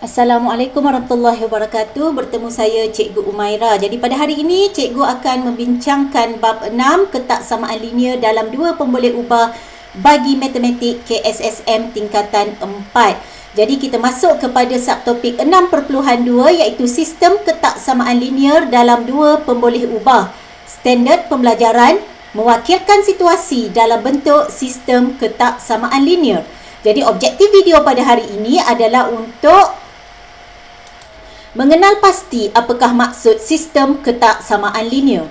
Assalamualaikum warahmatullahi wabarakatuh. Bertemu saya Cikgu Umaira. Jadi pada hari ini Cikgu akan membincangkan bab 6 ketaksamaan linear dalam dua pemboleh ubah bagi matematik KSSM tingkatan 4. Jadi kita masuk kepada subtopik 6.2 iaitu sistem ketaksamaan linear dalam dua pemboleh ubah. Standard pembelajaran mewakilkan situasi dalam bentuk sistem ketaksamaan linear. Jadi objektif video pada hari ini adalah untuk mengenal pasti apakah maksud sistem ketaksamaan linear.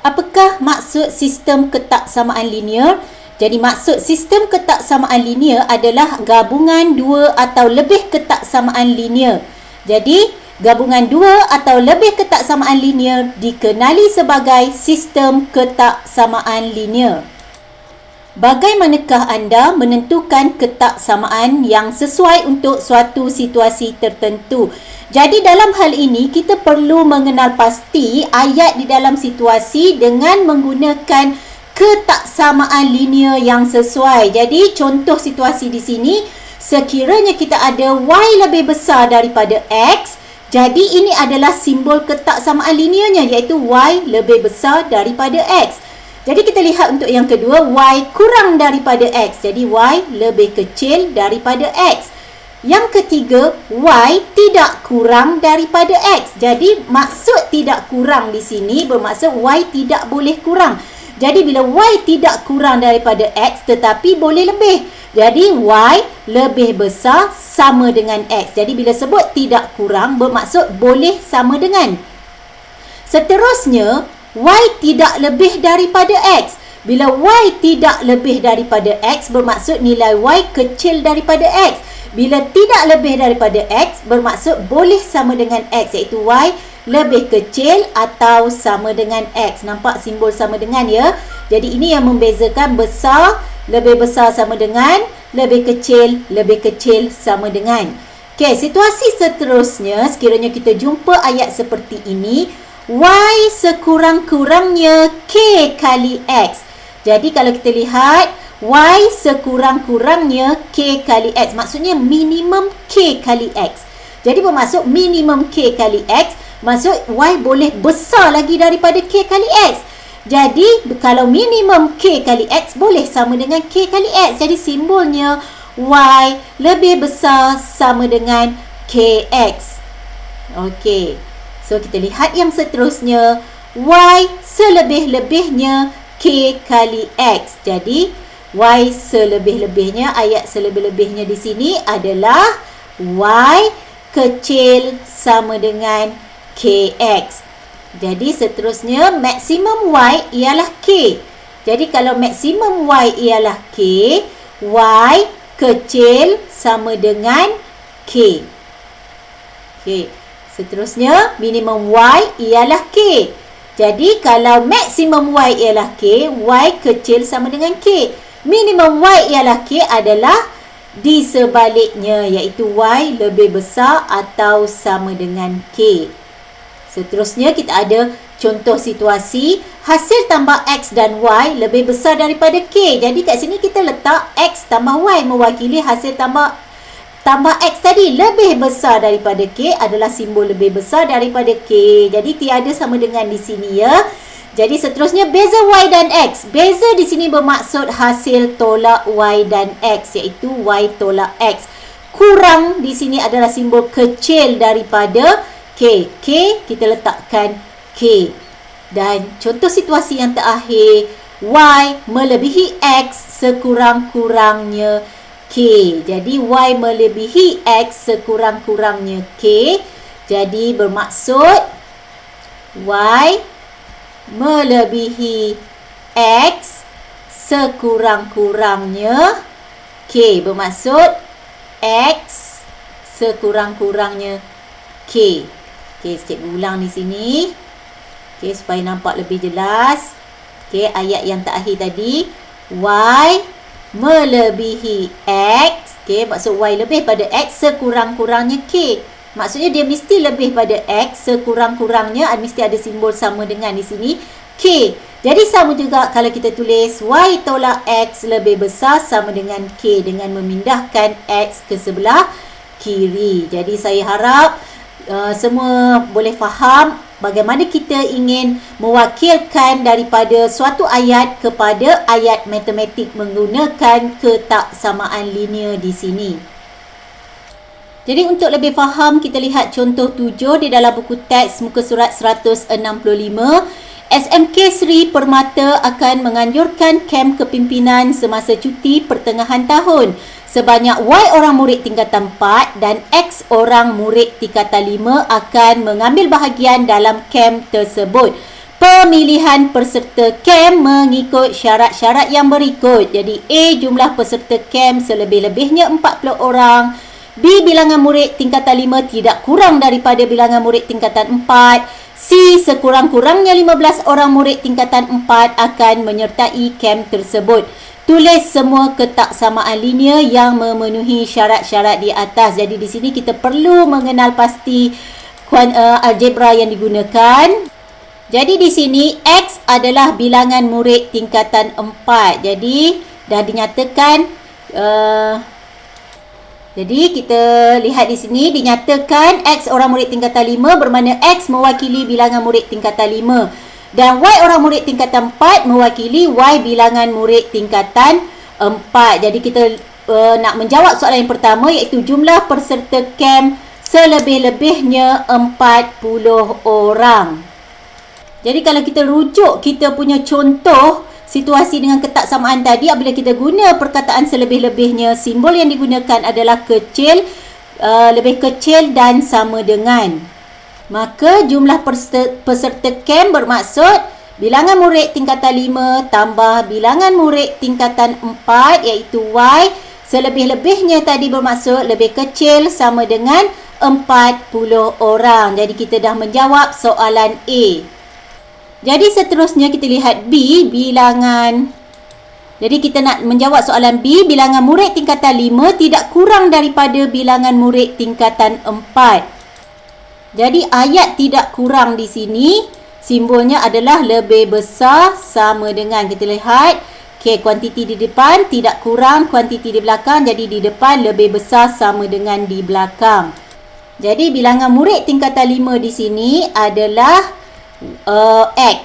Apakah maksud sistem ketaksamaan linear? Jadi maksud sistem ketaksamaan linear adalah gabungan dua atau lebih ketaksamaan linear. Jadi gabungan dua atau lebih ketaksamaan linear dikenali sebagai sistem ketaksamaan linear. Bagaimanakah anda menentukan ketaksamaan yang sesuai untuk suatu situasi tertentu? Jadi dalam hal ini kita perlu mengenal pasti ayat di dalam situasi dengan menggunakan ketaksamaan linear yang sesuai. Jadi contoh situasi di sini, sekiranya kita ada y lebih besar daripada x, jadi ini adalah simbol ketaksamaan linearnya iaitu y lebih besar daripada x. Jadi kita lihat untuk yang kedua, y kurang daripada x. Jadi y lebih kecil daripada x. Yang ketiga, y tidak kurang daripada x. Jadi maksud tidak kurang di sini bermaksud y tidak boleh kurang. Jadi bila y tidak kurang daripada x tetapi boleh lebih. Jadi y lebih besar sama dengan x. Jadi bila sebut tidak kurang bermaksud boleh sama dengan. Seterusnya, y tidak lebih daripada x. Bila y tidak lebih daripada x bermaksud nilai y kecil daripada x. Bila tidak lebih daripada x bermaksud boleh sama dengan x iaitu y lebih kecil atau sama dengan x. Nampak simbol sama dengan ya. Jadi ini yang membezakan besar, lebih besar sama dengan, lebih kecil sama dengan. Okey, situasi seterusnya sekiranya kita jumpa ayat seperti ini, y sekurang-kurangnya k kali x. Jadi kalau kita lihat y sekurang-kurangnya k kali x, maksudnya minimum k kali x. Jadi bermaksud minimum k kali x, maksud y boleh besar lagi daripada k kali x. Jadi kalau minimum k kali x boleh sama dengan k kali x. Jadi simbolnya y lebih besar sama dengan kx. Okey. So, kita lihat yang seterusnya, y selebih-lebihnya k kali x. Jadi, y selebih-lebihnya, ayat selebih-lebihnya di sini adalah y kecil sama dengan kx. Jadi, seterusnya, maksimum y ialah k. Jadi, kalau maksimum y ialah k, y kecil sama dengan k. Okey. Seterusnya, minimum y ialah k. Jadi, kalau maksimum y ialah k, y kecil sama dengan k. Minimum y ialah k adalah di sebaliknya, iaitu y lebih besar atau sama dengan k. Seterusnya, kita ada contoh situasi, hasil tambah x dan y lebih besar daripada k. Jadi, kat sini kita letak x tambah y mewakili hasil tambah x tadi lebih besar daripada k adalah simbol lebih besar daripada k. Jadi tiada sama dengan di sini ya. Jadi seterusnya beza y dan x. Beza di sini bermaksud hasil tolak y dan x iaitu y tolak x. Kurang di sini adalah simbol kecil daripada k. K kita letakkan k. Dan contoh situasi yang terakhir, y melebihi x sekurang-kurangnya k. Jadi y melebihi x sekurang-kurangnya k. Jadi bermaksud y melebihi x sekurang-kurangnya k. Bermaksud x sekurang-kurangnya k. Okey, cikgu ulang di sini. Okey, supaya nampak lebih jelas. Okey, ayat yang terakhir tadi, y melebihi x. Okey, maksud y lebih pada x sekurang-kurangnya k. Maksudnya dia mesti lebih pada x sekurang-kurangnya, mesti ada simbol sama dengan di sini k. Jadi sama juga kalau kita tulis y tolak x lebih besar sama dengan k dengan memindahkan x ke sebelah kiri. Jadi saya harap semua boleh faham bagaimana kita ingin mewakilkan daripada suatu ayat kepada ayat matematik menggunakan ketaksamaan linear di sini. Jadi untuk lebih faham, kita lihat contoh 7 di dalam buku teks muka surat 165. SMK Sri Permata akan menganjurkan kem kepimpinan semasa cuti pertengahan tahun. Sebanyak Y orang murid tingkatan 4 dan X orang murid tingkatan 5 akan mengambil bahagian dalam kem tersebut. Pemilihan peserta kem mengikut syarat-syarat yang berikut. Jadi A, jumlah peserta kem selebih-lebihnya 40 orang. B, bilangan murid tingkatan 5 tidak kurang daripada bilangan murid tingkatan 4. C, sekurang-kurangnya 15 orang murid tingkatan 4 akan menyertai kem tersebut. Tulis semua ketaksamaan linear yang memenuhi syarat-syarat di atas. Jadi di sini kita perlu mengenal pasti algebra yang digunakan. Jadi di sini X adalah bilangan murid tingkatan 4. Jadi dah dinyatakan jadi kita lihat di sini dinyatakan X orang murid tingkatan 5 bermakna X mewakili bilangan murid tingkatan 5 dan Y orang murid tingkatan 4 mewakili Y bilangan murid tingkatan 4. Jadi kita nak menjawab soalan yang pertama iaitu jumlah peserta kem selebih-lebihnya 40 orang. Jadi kalau kita rujuk kita punya contoh situasi dengan ketaksamaan tadi, apabila kita guna perkataan selebih-lebihnya, simbol yang digunakan adalah kecil, lebih kecil dan sama dengan. Maka jumlah peserta kem bermaksud bilangan murid tingkatan 5 tambah bilangan murid tingkatan 4 iaitu Y. Selebih-lebihnya tadi bermaksud lebih kecil sama dengan 40 orang. Jadi kita dah menjawab soalan A. Jadi seterusnya kita lihat B, bilangan. Jadi kita nak menjawab soalan B, bilangan murid tingkatan 5 tidak kurang daripada bilangan murid tingkatan 4. Jadi ayat tidak kurang di sini, simbolnya adalah lebih besar sama dengan. Kita lihat, okay, kuantiti di depan tidak kurang kuantiti di belakang. Jadi di depan lebih besar sama dengan di belakang. Jadi bilangan murid tingkatan 5 di sini adalah X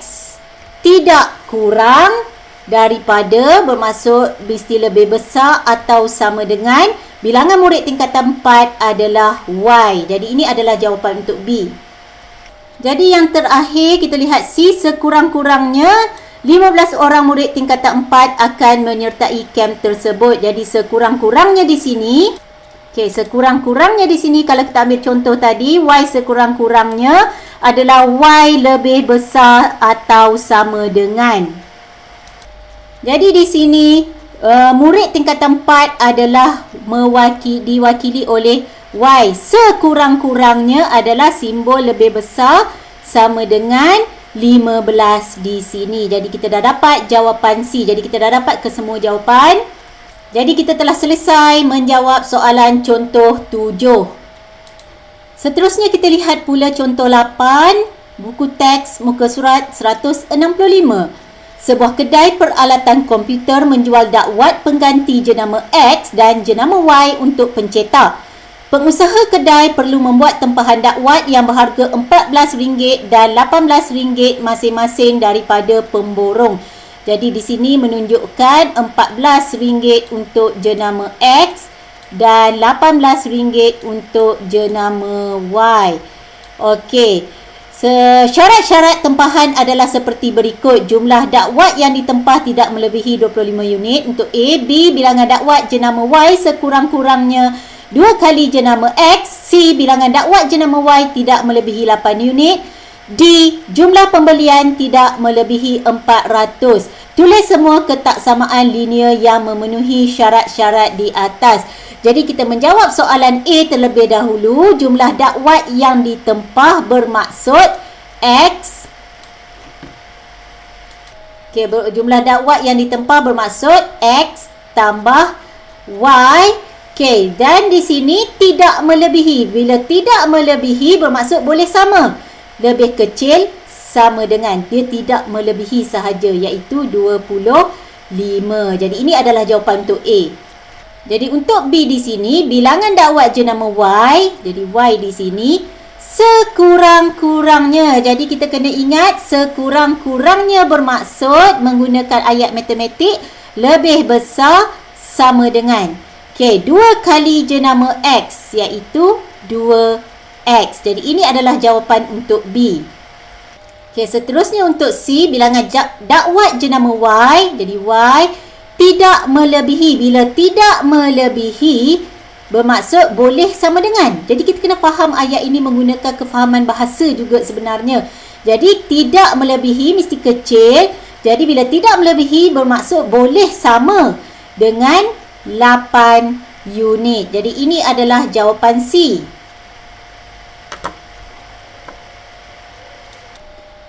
tidak kurang daripada bermaksud mesti lebih besar atau sama dengan bilangan murid tingkatan 4 adalah Y. Jadi ini adalah jawapan untuk B. Jadi yang terakhir kita lihat C, sekurang-kurangnya 15 orang murid tingkatan 4 akan menyertai kem tersebut. Jadi sekurang-kurangnya di sini, okey, sekurang-kurangnya di sini kalau kita ambil contoh tadi, Y sekurang-kurangnya adalah Y lebih besar atau sama dengan. Jadi di sini murid tingkatan 4 adalah diwakili oleh Y. Sekurang-kurangnya adalah simbol lebih besar sama dengan 15 di sini. Jadi kita dah dapat jawapan C. Jadi kita dah dapat kesemua jawapan. Jadi kita telah selesai menjawab soalan contoh 7. Seterusnya kita lihat pula contoh 8, buku teks muka surat 165. Sebuah kedai peralatan komputer menjual dakwat pengganti jenama X dan jenama Y untuk pencetak. Pengusaha kedai perlu membuat tempahan dakwat yang berharga RM14 dan RM18 masing-masing daripada pemborong. Jadi di sini menunjukkan RM14 untuk jenama X dan RM18 untuk jenama Y. Okey. Syarat-syarat tempahan adalah seperti berikut. Jumlah dakwat yang ditempah tidak melebihi 25 unit. Untuk A, B, bilangan dakwat jenama Y sekurang-kurangnya 2 kali jenama X. C, bilangan dakwat jenama Y tidak melebihi 8 unit. D, jumlah pembelian tidak melebihi 400. Tulis semua ketaksamaan linear yang memenuhi syarat-syarat di atas. Jadi kita menjawab soalan A terlebih dahulu. Jumlah dakwat yang ditempah bermaksud X. Okey, jumlah dakwat yang ditempah bermaksud X tambah Y. Okey, dan di sini tidak melebihi. Bila tidak melebihi bermaksud boleh sama. Lebih kecil sama dengan. Dia tidak melebihi sahaja iaitu 25. Jadi ini adalah jawapan untuk A. Jadi untuk B di sini, bilangan dakwat jenama Y. Jadi Y di sini sekurang-kurangnya. Jadi kita kena ingat sekurang-kurangnya bermaksud menggunakan ayat matematik lebih besar sama dengan. Okey, 2 kali jenama X iaitu 2X. Jadi ini adalah jawapan untuk B. Okey, seterusnya untuk C, bilangan dakwat jenama Y. Jadi Y tidak melebihi. Bila tidak melebihi bermaksud boleh sama dengan. Jadi kita kena faham ayat ini menggunakan kefahaman bahasa juga sebenarnya. Jadi tidak melebihi mesti kecil. Jadi bila tidak melebihi bermaksud boleh sama dengan 8 unit. Jadi ini adalah jawapan C.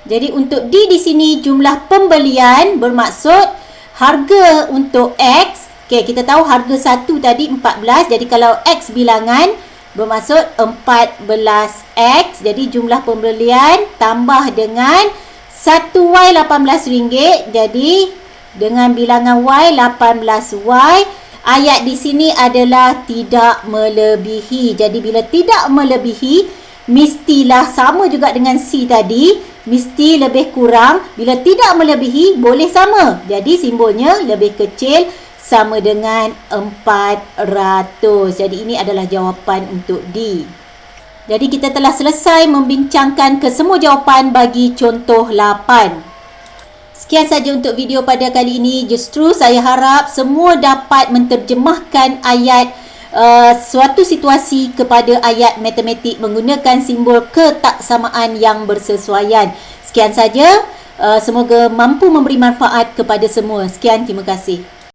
Jadi untuk D di sini jumlah pembelian bermaksud harga untuk X. Okey, kita tahu harga satu tadi 14. Jadi kalau X bilangan bermaksud 14X. Jadi jumlah pembelian tambah dengan 1Y RM18. Jadi dengan bilangan Y 18Y. Ayat di sini adalah tidak melebihi. Jadi bila tidak melebihi mestilah sama juga dengan C tadi. Mesti lebih kurang. Bila tidak melebihi boleh sama. Jadi simbolnya lebih kecil sama dengan 400. Jadi ini adalah jawapan untuk D. Jadi kita telah selesai membincangkan kesemua jawapan bagi contoh 8. Sekian saja untuk video pada kali ini. Justru saya harap semua dapat menterjemahkan ayat suatu situasi kepada ayat matematik menggunakan simbol ketaksamaan yang bersesuaian. Sekian saja. Semoga mampu memberi manfaat kepada semua. Sekian, terima kasih.